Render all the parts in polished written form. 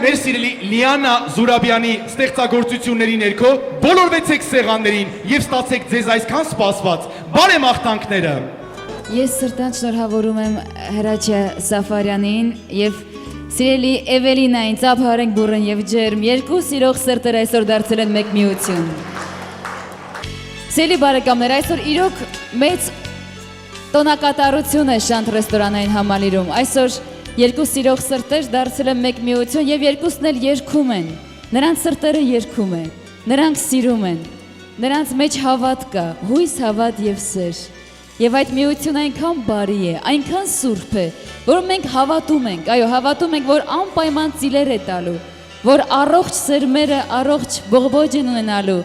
մեր սիրելի Լիանա Զուրաբյանի ստեղծագործությունների ներքո բոլորվեցեք սեղաններին եւ ստացեք ձեզ այսքան սպասված բարեմաղթանքները։ Ես սրտանց շնորհավորում եմ Հրաչյա Սաֆարյանին եւ սիրելի Էվելինային, ծափահարենք բուրըն եւ ջերմ, երկու սիրող սրտեր այսօր դարձել են մեկ միություն։ Սիրելի բարեկամներ, այսօր իրոք մեծ տոնակատարություն է Շանթ ռեստորանային համալիրում։ Այսօր երկու սիրող սրտեր դարձել են մեկ միություն եւ երկուսն էլ երգում են։ Նրանց սրտերը երգում են, նրանք սիրում են, նրանց մեջ հավատ կա, հույս, հավատ եւ սեր։ Եվ այդ միությունը այնքան բարի է, այնքան սուրբ է, որ մենք հավատում ենք, այո, հավատում ենք, որ անպայման ծիլեր է տալու, որ առողջ սերմերը առողջ բողբոջ են ունենալու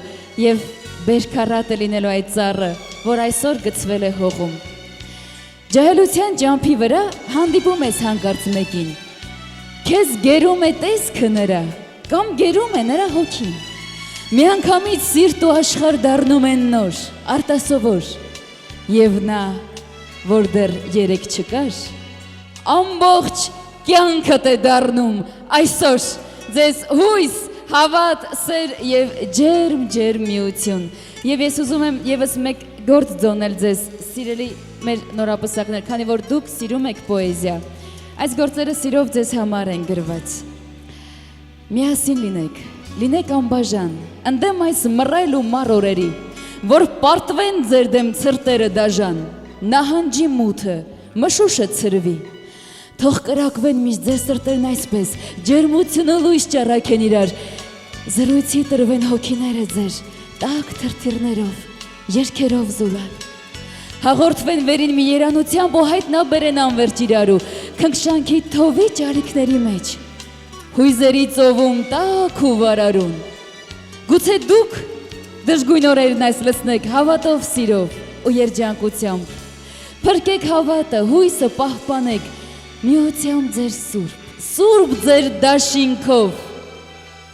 եւ բերքարատ է լինելու այդ ծառը, որ այսօր գցվել է հողում։ Ջահելության ճամփի վրա հանդիպում ես հանկարծ մեկին, քեզ գերում է տեսքը նրա, կամ գերում է նրա հոգին։ Միանգամից սիրտ ու աշխարհ դառնում են նոր, արտասովոր։ Եվ նա, որ դեռ երեք չկար, ամբողջ կյանքդ է դառնում այսօր ձեզ հույս, հավատ, սեր եւ ջերմ միություն։ Եվ ես ուզում եմ եւս մեկ գործ ձոնել ձեզ, սիրելի մեր նորապսակներ, քանի որ դուք սիրում եք պոեզիա։ Այս գործերը սիրով ձեզ համար են գրված։ Միասին լինեք անբաժան, ընդդեմ այս մռայլ ու մառ օրերի, որ պարտվեն ձեր դեմ ցրտերը դաժան, նահանջի մութը, մշուշը ցրվի, թող կրակվեն միշտ ձեր սրտերն այսպես, ջերմությունը լույս ճառակեն իրար, զրույցի տրվեն հոգիները ձեր, տաք թրթիրներով, երգերով զուլալ, հաղորդվեն վերին մի երանությամբ ու հայտնաբերեն անվերջ իրարու, քնքշանքի թովի ճարիքների մեջ, հույզերի ծովում տաք ու վարարուն, գուցե դուք դժգույն օրերն այս լցնեք հավատով, սիրով ու երջանկությամբ, փրկեք հավատը, հույսը պահպանեք, միությամբ ձեր սուրբ ձեր դաշինքով,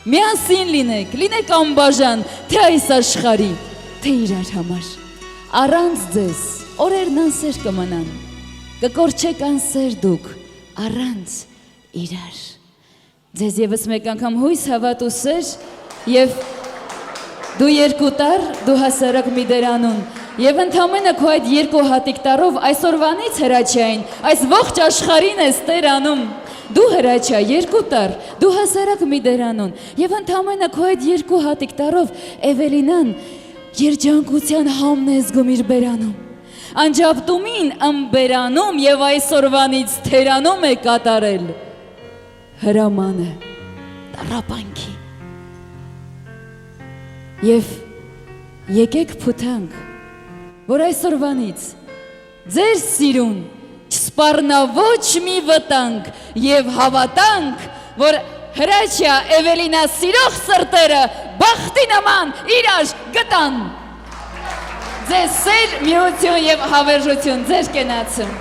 միասին լինեք անբաժան, թե այս աշխարհի, թե իրար համար, առանց ձեզ օրերն անսեր կմնան, կկորչեք անսեր դուք, առանց իրար, ձեզ եւս մեկ անգամ հույս, հավատ ու սեր եւ դու երկու տար, դու հասարակ մի դերանուն, եւ ընդամենը քո այդ երկու հատիկ տարով այսօրվանից Հրաչյային, այս ողջ աշխարհին ես Տեր անում, դու Հրաչյա երկու տար, դու հասարակ մի դերանուն, եւ ընդամենը քո այդ երկու հատիկ տարով Էվելինան երջանկության համն է զգում իր բերանում, անջապտումին ըմբերանում եւ այսօրվանից թերանում է կատարել հրամանը տառապանքի։ Եվ եկեք փութանք, որ այսօրվանից ձեր սիրուն չսպառնա ոչ մի վտանգ եւ հավատանք, որ Հրաչյա Էվելինա սիրող սրտերը բախտի նման իրար գտան։ Ձեզ սեր, միություն եւ հավերժություն, ձեր կենացում։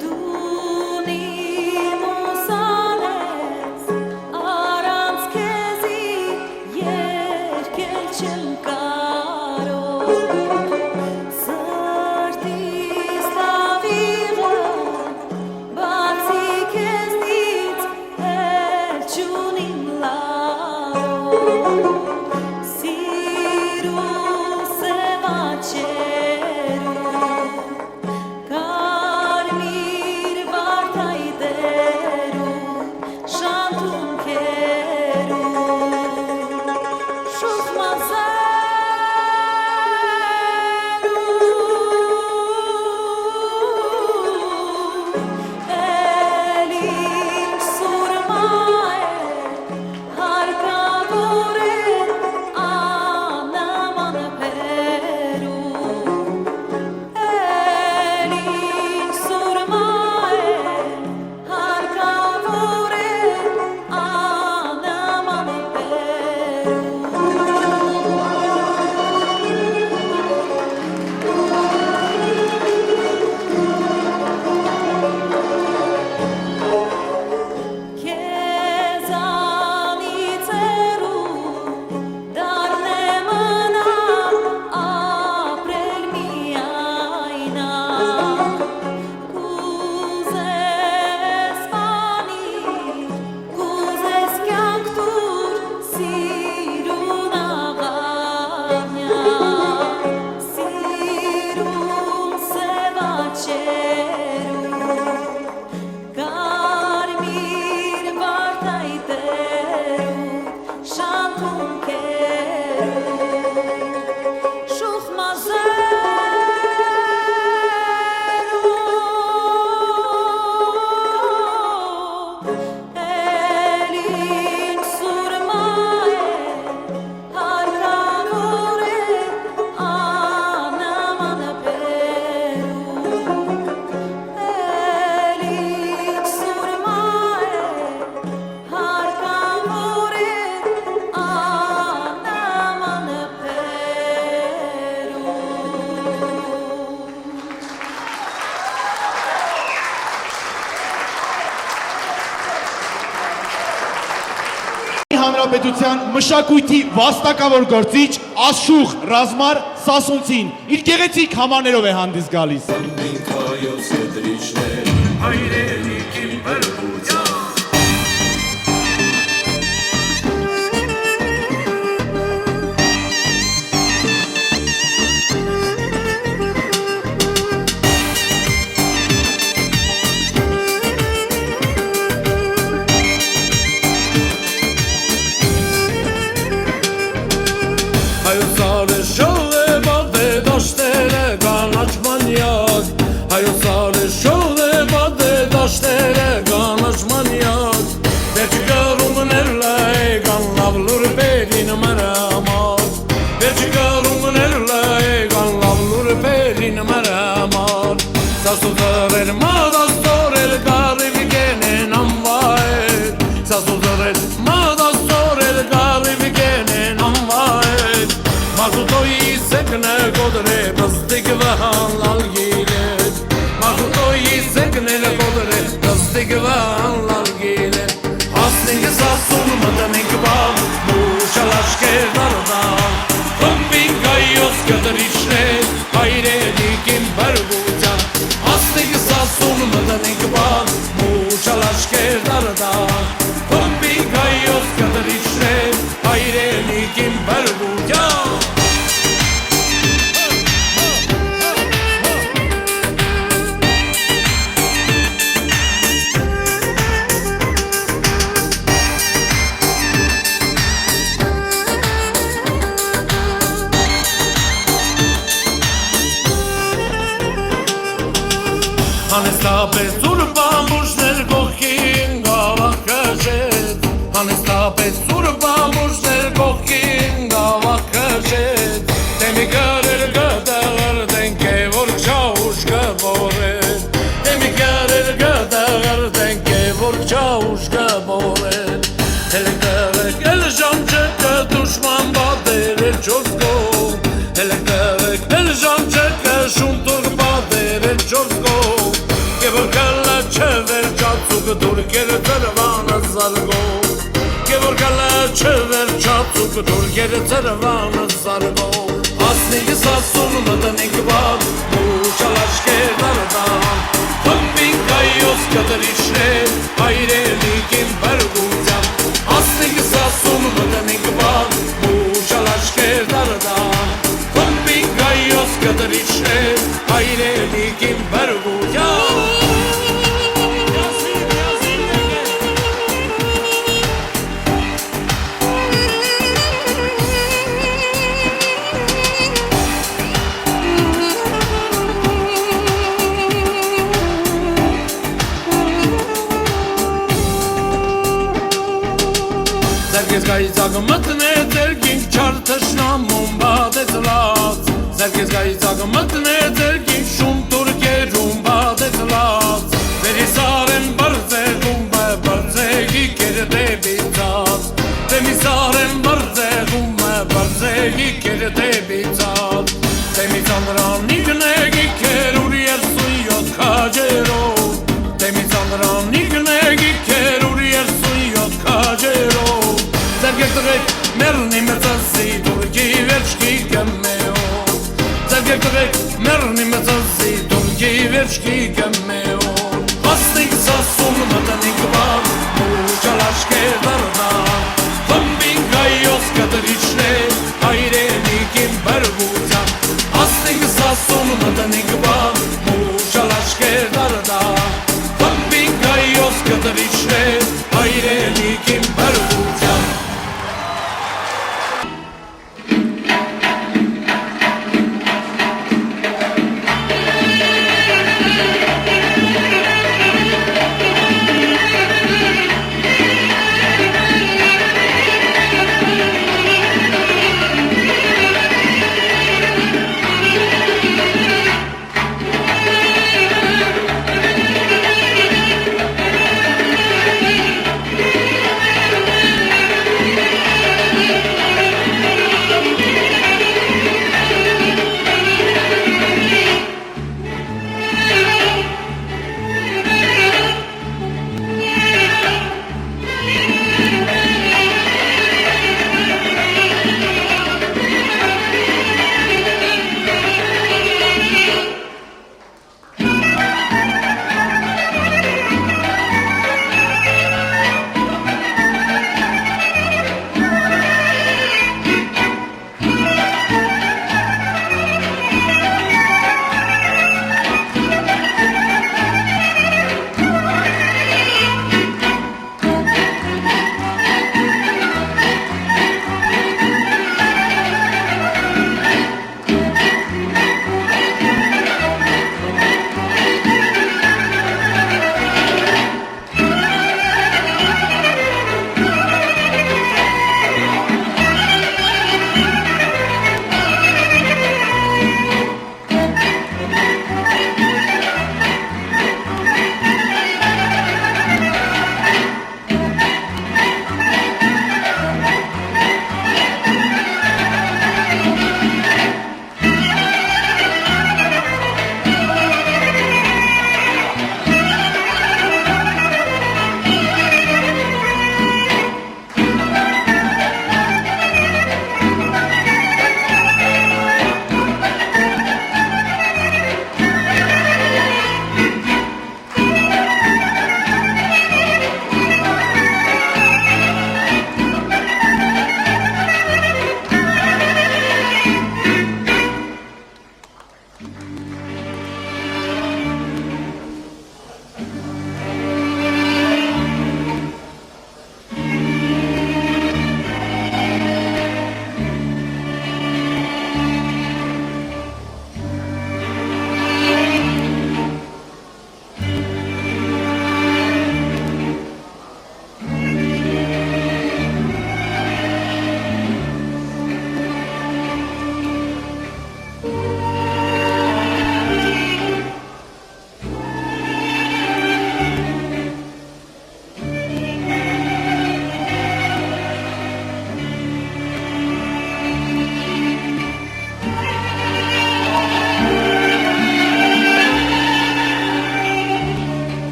Դու նիմոս արես, արա հանրապետության մշակույթի վաստակավոր գործիչ Աշխուղ Ռազմար Սասունցին իր գեղեցիկ համաներով է հանդես գալիս։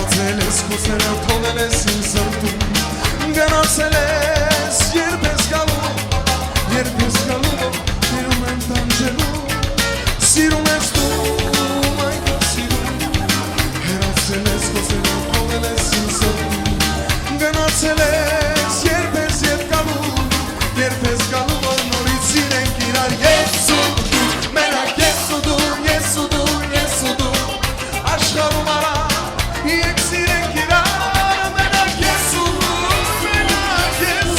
Հեռացել ես քո սերը թողել ես իմ սրտում Գնացել ես երբ ես գալու Սիրում եմ տանջելու Սիրում ես դու այդա սիրում Հեռացել ես քո սերը թողել ես իմ սրտում Գնացել ես երբ ես գալու որ նորից իրենք իրար Ես ու դու, մենակ ես ու դու Աշխարհում արա Եկ սիրենք իրար Մենակ ես ու Մենակ ես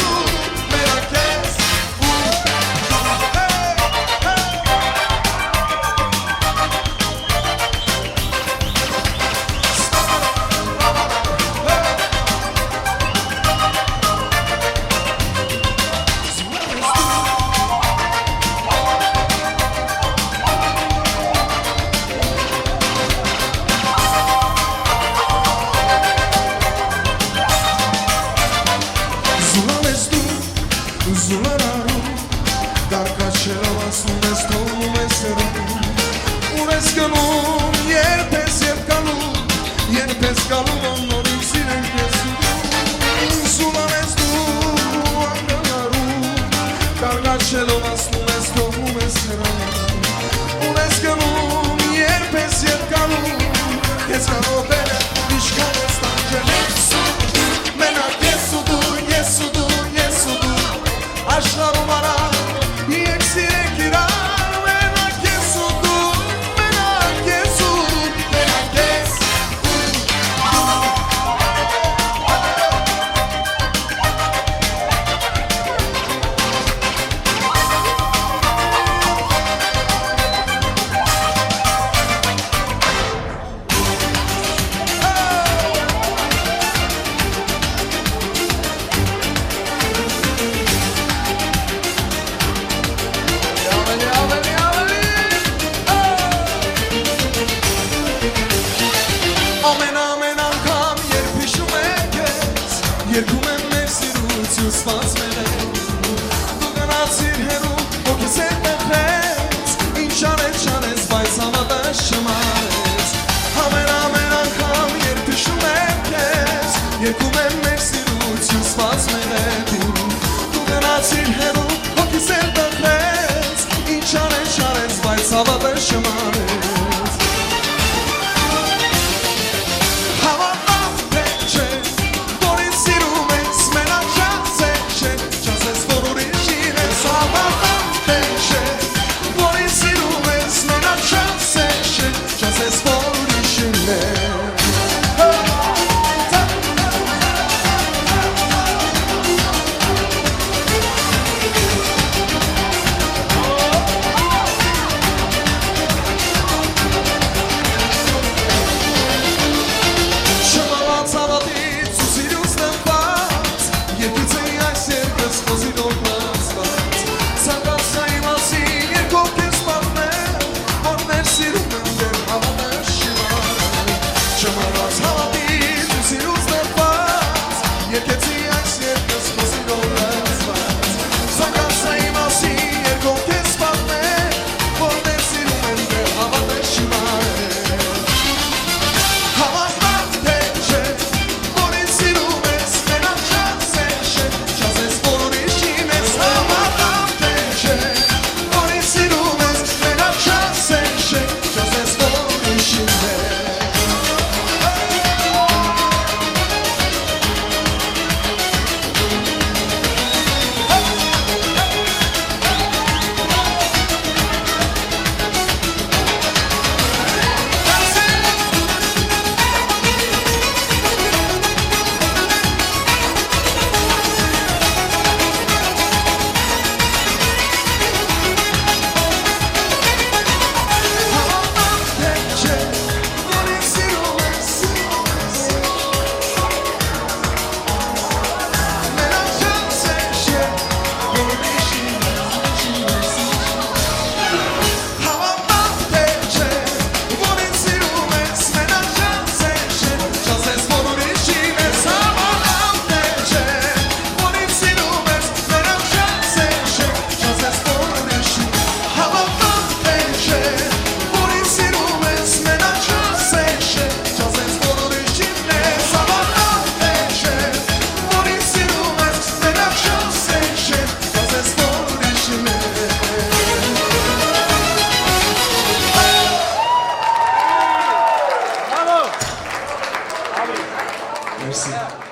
Զուլարարում Դարկաչերով ասում ես թողնում ես երում Ուր ես գնում երբ ես գալու Ով նորից իրենք ես ու Զուլան ես դու անգանարում Դարկաչերով ասում ես թողնում ես երում Ուր ես գնում երբ ես գալու Ես գալով էլ միշկան ես տանջել Մենակ ես ու դու Աշխարհում արա Եկ սիրենք իրար Մենակ ես ու դու Ամեն անգամ երբ հիշում եմ քեզ Երգում եմ մեր սիրություն սպասվել Դու գնացիր հեռու ոգիս է տեղեց Ինչ անեց բայց համատաշ չմարեց Ամեն անգամ երբ հիշում եմ քեզ Երգում եմ մեր սիրություն սպասվել Դու գնացիր հեռու ոգիս է տեղեց Ինչ անեց բայց համատաշ չմարեց Մերսի